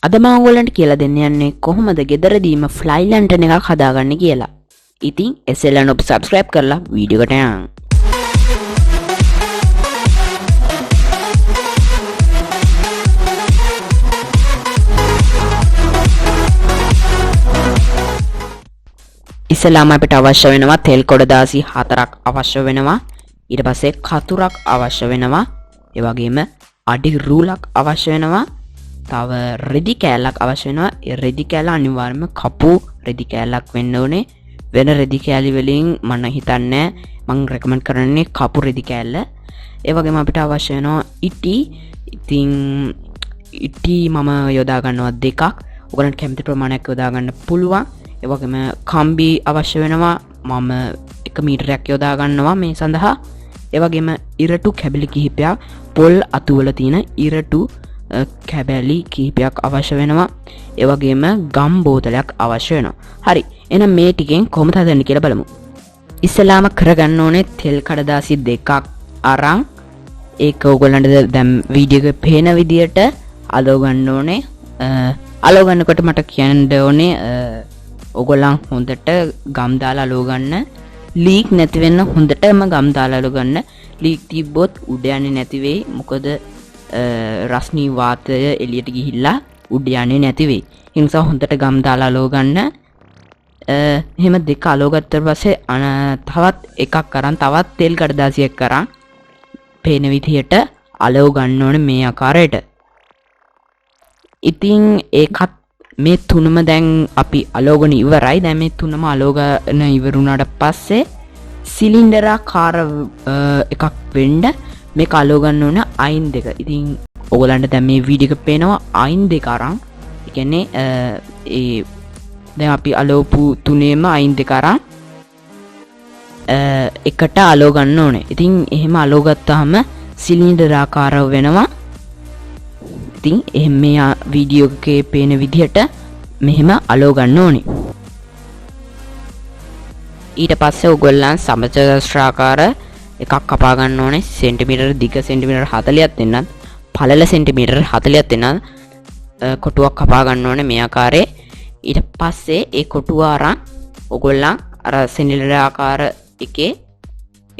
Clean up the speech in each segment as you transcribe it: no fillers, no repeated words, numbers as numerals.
අද මම ඔයගලන්ට කියලා දෙන්න යන්නේ කොහොමද ගෙදරදීම ෆ්ලයි ලැන්ටර්න් එකක් හදාගන්නේ කියලා. ඉතින් එසෙල්ලන් ඔබ subscribe කරලා වීඩියෝ එකට යන්න. ඉස්සෙල්ලාම අපිට අවශ්‍ය වෙනවා තෙල් කොඩ දාසි 4ක් අවශ්‍ය වෙනවා. ඊට පස්සේ කතුරක් අවශ්‍ය වෙනවා. ඒ වගේම අඩි රූලක් අවශ්‍ය වෙනවා. තව රෙදි කෑල්ලක් අවශ්‍ය වෙනවා. ඒ රෙදි කෑල්ල අනිවාර්යයෙන්ම කපු රෙදි කෑල්ලක් වෙන්න ඕනේ. වෙන රෙදි කෑලි වලින් මම හිතන්නේ මම රෙකමන්ඩ් කරන්නේ කපු රෙදි කෑල්ල. ඒ වගේම අපිට අවශ්‍ය වෙනවා ඉටි. ඉතින් ඉටි මම යොදා ගන්නවා 2ක්. ඔයගලන්ට කැමති ප්‍රමාණයක් යොදා ගන්න පුළුවන්. ඒ වගේම කම්බි අවශ්‍ය වෙනවා. මම 1 මීටරයක් යොදා ගන්නවා මේ සඳහා. ඒ වගේම ඉරටු කැබලි කිහිපයක් පොල් අතු වල තියෙන ඉරටු කැබලි කිහිපයක් අවශ්‍ය වෙනවා. ඒ වගේම ගම් බෝතලයක් අවශ්‍ය වෙනවා. හරි. එහෙනම් මේ ටිකෙන් කොහොමද හදන්නේ කියලා බලමු. ඉස්සෙල්ලාම කරගන්න ඕනේ තෙල් කඩදාසි 2ක් අරන් ඒක ඕගොල්ලන්ට දැන් වීඩියෝ එකේ පේන විදියට අලව ගන්න ඕනේ. අලව ගන්නකොට මට කියන්න ඕනේ ඕගොල්ලන් හොඳට ගම් දාලා අලව ගන්න. ලීක් නැති වෙන්න හොඳටම ගම් දාලා අලව ගන්න. ලීක් තිබ්බොත් උඩ යන්නේ නැති වෙයි. මොකද රස්නී වාතය එළියට ගිහිල්ලා උඩ යන්නේ නැති වෙයි. ඒ නිසා හොඳට ගම් දාලා අලව ගන්න. එහෙම දෙක අලව ගත්තට පස්සේ තවත් එකක් අරන් තවත් තෙල් කඩදාසියක් අරන් පේන විදිහට අලව ගන්න ඕනේ මේ ආකාරයට. ඉතින් ඒකත් මේ තුනම දැන් අපි අලවගෙන ඉවරයි. දැන් මේ තුනම අලවගෙන ඉවරුණාට පස්සේ සිලින්ඩරාකාර එකක් වෙන්න මේක අලව ගන්න ඕන අයින් දෙක. ඉතින් ඔයගලන්ට දැන් මේ වීඩියෝ එක පේනවා අයින් දෙක අරන්. ඒ කියන්නේ ඒ දැන් අපි අලවපු තුනේම අයින් දෙක අරන් එකට අලව ගන්න ඕනේ. ඉතින් එහෙම අලව ගත්තාම සිලින්ඩරාකාරව වෙනවා. ඉතින් එහෙම මේ වීඩියෝ එකේ පේන විදිහට මෙහෙම අලව ගන්න ඕනේ. ඊට පස්සේ ඔයගොල්ලන් සමචතුරාකාර එකක් කපා ගන්න ඕනේ. සෙන්ටිමීටර දිග සෙන්ටිමීටර 40ක් දෙන්නත් පළල සෙන්ටිමීටර 40ක් දෙන්නත් කොටුවක් කපා ගන්න ඕනේ මේ ආකාරයේ. ඊට පස්සේ ඒ කොටුව අරන් ඔයගොල්ලන් අර සිලින්ඩර් ආකාර එකේ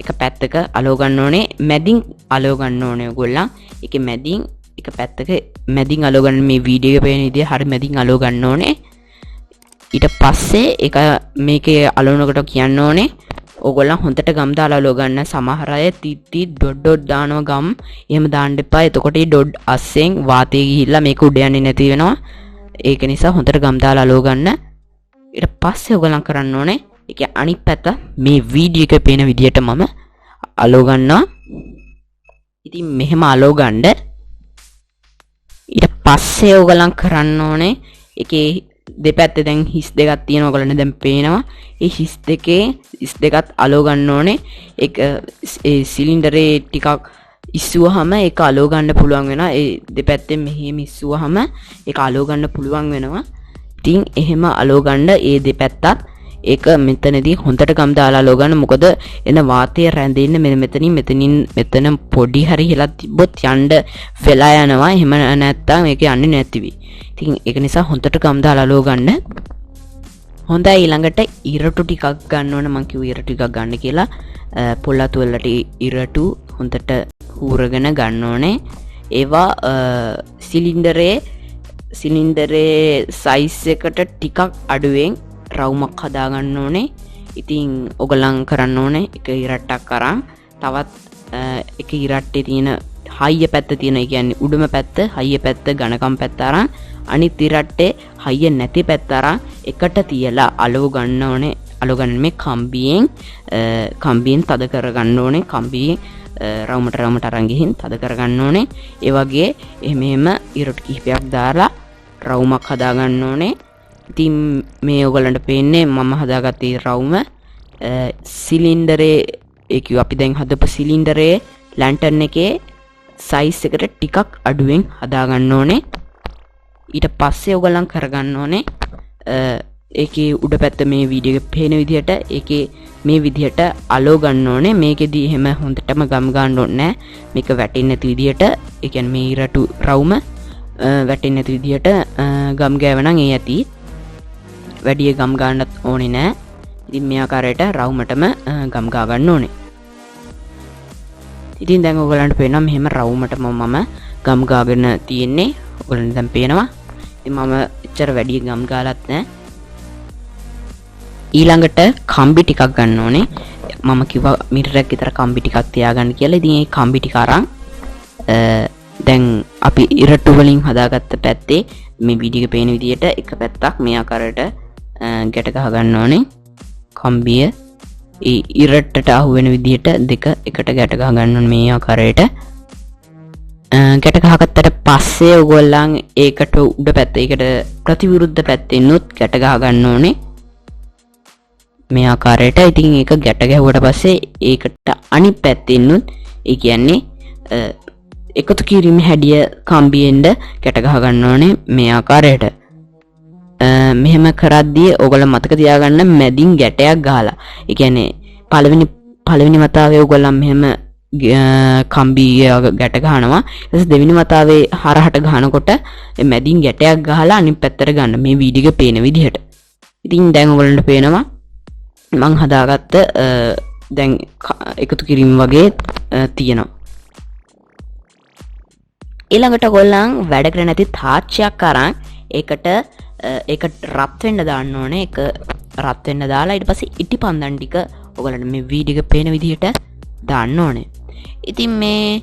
එක පැත්තක අලව ගන්න ඕනේ. මැදින් අලව ගන්න ඕනේ ඔයගොල්ලන්. ඒකේ මැදින් එක පැත්තක මැදින් අලව ගන්න මේ වීඩියෝ එකේ පේන විදිහ හරිය මැදින් අලව ගන්න ඕනේ. ඊට පස්සේ ඒක මේකේ අලවනකොට කියන්න ඕනේ ඕගොල්ලන් හොඳට ගම් දාලා අලව ගන්න. සමහර අය තිත්ති ඩොඩ් දානවා ගම්. එහෙම දාන්න එපා. එතකොට මේ ඩොඩ් අස්සෙන් වාතය ගිහිල්ලා මේක උඩ යන්නේ නැති වෙනවා. ඒක නිසා හොඳට ගම් දාලා අලව ගන්න. ඊට පස්සේ ඔයගොල්ලන් කරන්න ඕනේ ඒකේ අනිත් පැත්ත මේ වීඩියෝ එකේ පේන විදිහට මම අලව ගන්නවා. ඉතින් මෙහෙම අලව ගන්න. ඊට පස්සේ ඔයගොල්ලන් කරන්න ඕනේ ඒකේ දෙපැත්තේ දැන් හිස් දෙකක් තියෙනවා. ඔයගොල්ලන්ට දැන් පේනවා. ඒ හිස් දෙකත් අලව ගන්න ඕනේ. ඒක ඒ සිලින්ඩරේ ටිකක් ඉස්සුවහම ඒක අලව ගන්න පුළුවන් වෙනවා. ඒ දෙපැත්තෙන් මෙහෙම ඉස්සුවහම ඒක අලව ගන්න පුළුවන් වෙනවා. ඉතින් එහෙම අලව ගන්න ඒ දෙපැත්තත් ඒක මෙතනදී හොඳට ගම් දාලා අලව ගන්න. මොකද එන වාතය රැඳෙන්න මෙතන පොඩි හරි හෙලක් තිබ්බොත් යන්න වෙලා යනවා. එහෙම නැත්තම් ඒක යන්නේ නැති වෙයි. ඉතින් ඒක නිසා හොඳට ගම් දාලා අලව ගන්න. හොඳයි. ඊළඟට ඉරටු ටිකක් ගන්න ඕන. මම කිව්වා ඉරටු ටිකක් ගන්න කියලා. පොල්ලතු වලට ඉරටු හොඳට හූරගෙන ගන්න ඕනේ. ඒවා සිලින්ඩරේ සයිස් එකට ටිකක් අඩුවෙන් රවුමක් හදා ගන්න ඕනේ. ඉතින් ඔයගලන් කරන්න ඕනේ එක ඉරට්ටක් අරන් තවත් එක ඉරට්ටේ තියෙන හයිය පැත්ත තියෙන, ඒ කියන්නේ උඩම පැත්ත, හයිය පැත්ත, ඝනකම් පැත්ත අරන් අනිත් ඉරට්ටේ හයිය නැති පැත්ත අරන් එකට තියලා අලව ගන්න ඕනේ. අලව ගන්න මේ කම්බියෙන් තද කර ගන්න ඕනේ. කම්බියෙන් රවුමට අරන් ගිහින් තද කර ගන්න ඕනේ. ඒ වගේ එහෙම ඉරටු කිහිපයක් දාලා රවුමක් හදා ගන්න ඕනේ. ඉතින් මේ ඔයගලන්ට පේන්නේ මම හදාගත්තේ රවුම සිලින්ඩරේ ඒ කිව්ව අපි දැන් හදපු සිලින්ඩරේ ලැන්ටර්න් එකේ සයිස් එකට ටිකක් අඩුවෙන් හදා ගන්න ඕනේ. ඊට පස්සේ ඔයගලන් කරගන්න ඕනේ ඒකේ උඩ පැත්ත මේ වීඩියෝ එකේ පේන විදිහට ඒකේ මේ විදිහට අලව ගන්න ඕනේ. මේකෙදි එහෙම හොඳටම ගම් ගන්න ඕනේ නැහැ. මේක වැටෙන්නේ නැති විදිහට ඒ කියන්නේ මේ ඉරටු රවුම වැටෙන්නේ නැති විදිහට ගම් ගෑවනම් ඒ ඇති. වැඩි ගම් ගන්නත් ඕනේ නෑ. ඉතින් මේ ආකාරයට රවුමටම ගම් ගා ගන්න ඕනේ. ඉතින් දැන් ඔයගලන්ට පේනවා මෙහෙම රවුමටම මම ගම් ගාගෙන තියෙන්නේ. ඔයගලන්ට දැන් පේනවා. ඉතින් මම එච්චර වැඩි ගම් ගාලත් නෑ. ඊළඟට කම්බි ටිකක් ගන්න ඕනේ. මම කිව්වා මීටරයක් විතර කම්බි ටිකක් තියාගන්න කියලා. ඉතින් මේ කම්බි ටික අරන් දැන් අපි ඉරටු වලින් හදාගත්ත පැත්තේ මේ වීඩියෝ පේන විදිහට එක පැත්තක් මේ ආකාරයට ගැට ගහ ගන්න ඕනේ. කම්බිය ඒ ඉරටට අහු වෙන විදිහට දෙක එකට ගැට ගහ ගන්න ඕනේ මේ ආකාරයට. ගැට ගහගත්තට පස්සේ ඔයගොල්ලන් ඒකට උඩ පැත්ත ඒකට ප්‍රතිවිරුද්ධ පැත්තෙන්නුත් ගැට ගහ ගන්න ඕනේ. මේ ආකාරයට. ඉතින් ඒක ගැට ගැහුවට පස්සේ ඒකට අනිත් පැත්තෙන්නුත් ඒ කියන්නේ එකතු කිරීම හැඩිය කම්බියෙන්ද ගැට ගහ ගන්න ඕනේ මේ ආකාරයට. මෙහෙම කරද්දී ඔයගොල්ලෝ මතක තියාගන්න මැදින් ගැටයක් ගහලා. ඒ කියන්නේ පළවෙනි වතාවේ ඔයගොල්ලන් මෙහෙම කම්බිය ගැට ගහනවා. ඊට පස්සේ දෙවෙනි වතාවේ හරහට ගහනකොට මැදින් ගැටයක් ගහලා අනිත් පැත්තට ගන්න මේ වීඩියෝ එක පේන විදිහට. ඉතින් දැන් ඔයගොල්ලන්ට පේනවා මං හදාගත්ත දැන් එකතු කිරීම වගේ තියෙනවා. ඊළඟට ඔයගොල්ලන් වැඩ කර නැති තාච්චයක් අරන් ඒකට ඒක රත් වෙන්න දාන්න ඕනේ. ඒක රත් වෙන්න දාලා ඊට පස්සේ ඉටි පන්දන් ටික ඔයගොල්ලන්ට මේ වීඩියෝ එක පේන විදිහට දාන්න ඕනේ. ඉතින් මේ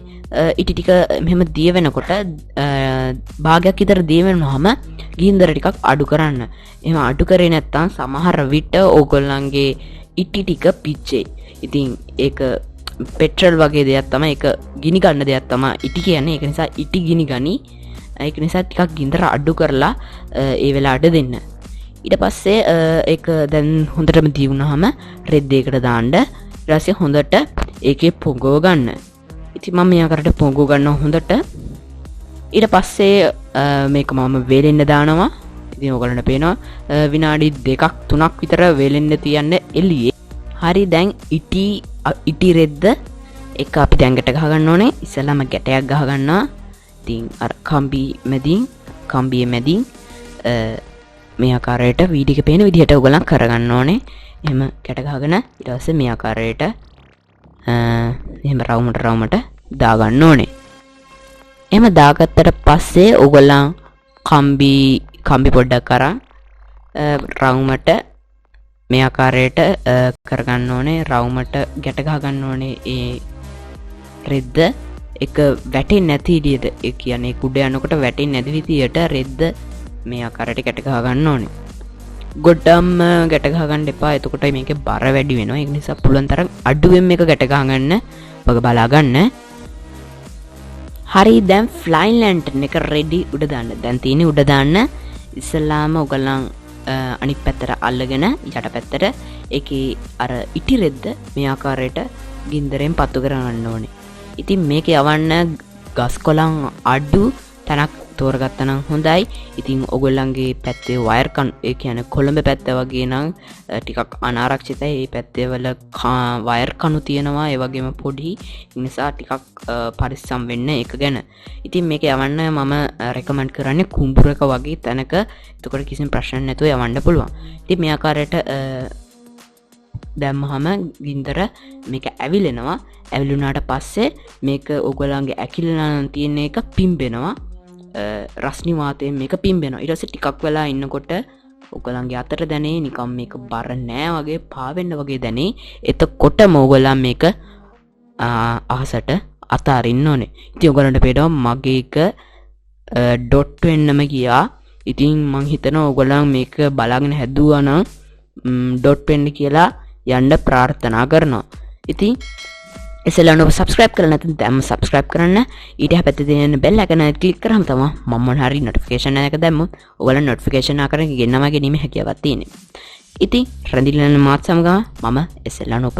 ඉටි ටික මෙහෙම දිය වෙනකොට භාගයක් විතර දිය වෙනවම ගින්දර ටිකක් අඩු කරන්න. එහෙම අඩු කරේ නැත්නම් සමහර විට ඕගොල්ලන්ගේ ඉටි ටික පිච්චේ. ඉතින් ඒක පෙට්‍රල් වගේ දෙයක් තමයි. ඒක ගිනි ගන්න දෙයක් තමයි ඉටි කියන්නේ. ඒක නිසා ඉටි ගිනි ගනි. ඒක නිසා ටිකක් ගින්දර අඩු කරලා ඒ වෙලාවට දෙන්න. ඊට පස්සේ ඒක දැන් හොඳටම දී වුණාම රෙද්දේකට දාන්න. ඊට පස්සේ හොඳට ඒකේ පොඟව ගන්න. ඉතින් මම මේ ආකාරයට පොඟව ගන්නවා හොඳට. ඊට පස්සේ මේක මම වේලෙන්න දානවා. ඉතින් ඔයගලන්ට පේනවා විනාඩි 2ක් 3ක් විතර වේලෙන්න තියන්න එළියේ. හරි දැන් ඉටි රෙද්ද එක අපි දැන් ගැට ගහ ගන්න ඕනේ. ඉස්සෙල්ලාම ගැටයක් ගහ ගන්නවා. ඉතින් අර කම්බියේ මැදින් මේ ආකාරයට වීඩියෝ එක පේන විදිහට ඔයගලන් කරගන්න ඕනේ. එහෙම ගැට ගහගෙන ඊට පස්සේ මේ ආකාරයට එහෙම රවුමට දා ගන්න ඕනේ. එහෙම දාගත්තට පස්සේ ඔයගොල්ලන් කම්බි පොඩ්ඩක් අරන් රවුමට මේ ආකාරයට කරගන්න ඕනේ. රවුමට ගැට ගහ ගන්න ඕනේ ඒ රෙද්ද එක වැටෙන්නේ නැති විදියට. ඒ කියන්නේ කුඩ යනකොට වැටෙන්නේ නැති විදියට රෙද්ද මේ ආකාරයට ගැට ගහ ගන්න ඕනේ. ගොඩම් ගැට ගහ ගන්න එපා. එතකොට මේකේ බර වැඩි වෙනවා. ඒක නිසා පුළුවන් තරම් අඩුවෙන් මේක ගැට ගහ ගන්න වග බලා ගන්න. හරි දැන් ෆ්ලයින් ලැන්ටර්න් එක රෙඩි උඩ දාන්න. දැන් තියෙන්නේ උඩ දාන්න. ඉස්සෙල්ලාම ඔයගොල්ලන් අනිත් පැත්තට අල්ලගෙන යට පැත්තට ඒකේ අර ඉටි රෙද්ද මේ ආකාරයට ගින්දරෙන් පත්තු කරගන්න ඕනේ. ඉතින් මේක යවන්න ගස් කොළන් අඩු තැනක් තෝරගත්තා නම් හොඳයි. ඉතින් ඔයගොල්ලන්ගේ පැත්තේ වයර් ඒ කියන්නේ කොළඹ පැත්ත වගේ නම් ටිකක් අනාරක්ෂිතයි. මේ පැත්තේ වල වයර් කණු තියෙනවා. ඒ වගේම පොඩි නිසා ටිකක් පරිස්සම් වෙන්න ඒක ගැන. ඉතින් මේක යවන්න මම රෙකමන්ඩ් කරන්නේ කුඹුරක වගේ තැනක. එතකොට කිසිම ප්‍රශ්න නැතුව යවන්න පුළුවන්. ඉතින් මේ ආකාරයට දැම්මහම ගින්දර මේක ඇවිලෙනවා. ඇවිලුණාට පස්සේ මේක ඔයගොල්ලන්ගේ ඇකිලලා තියෙන එක පිම්බෙනවා. රස්නි වාතයෙන් මේක පිම්බෙනවා. ඊට පස්සේ ටිකක් වෙලා ඉන්නකොට ඔයගොල්ලන්ගේ අතට දැනේ නිකම් මේක බර නෑ වගේ පාවෙන්න වගේ දැනේ. එතකොටම ඔයගොල්ලන් මේක අහසට අතාරින්න ඕනේ. ඉතින් ඔයගොල්ලන්ට පේනවා මගේ එක ඩොට් වෙන්නම ගියා. ඉතින් මං හිතනවා ඔයගොල්ලන් මේක බලාගෙන හැදුවා නම් ඩොට් වෙන්න කියලා යන්න ප්‍රාර්ථනා කරනවා. ඉතින් ඉස්සෙල්ලා ඔබ subscribe කරලා නැත්නම් දැම්ම subscribe කරන්න. ඊට පැත්තේ තියෙන bell icon එක click කරාම තමයි මම මොන හරි notification එක දැම්මොත් ඔයාලා notification ආකාරයෙන් ගෙන්නම ගැනීම හැකියාවක් තියෙනවා. ඉතින් රැඳිලා යන මාත් සමග මම ඉස්සෙල්ලා ඔබ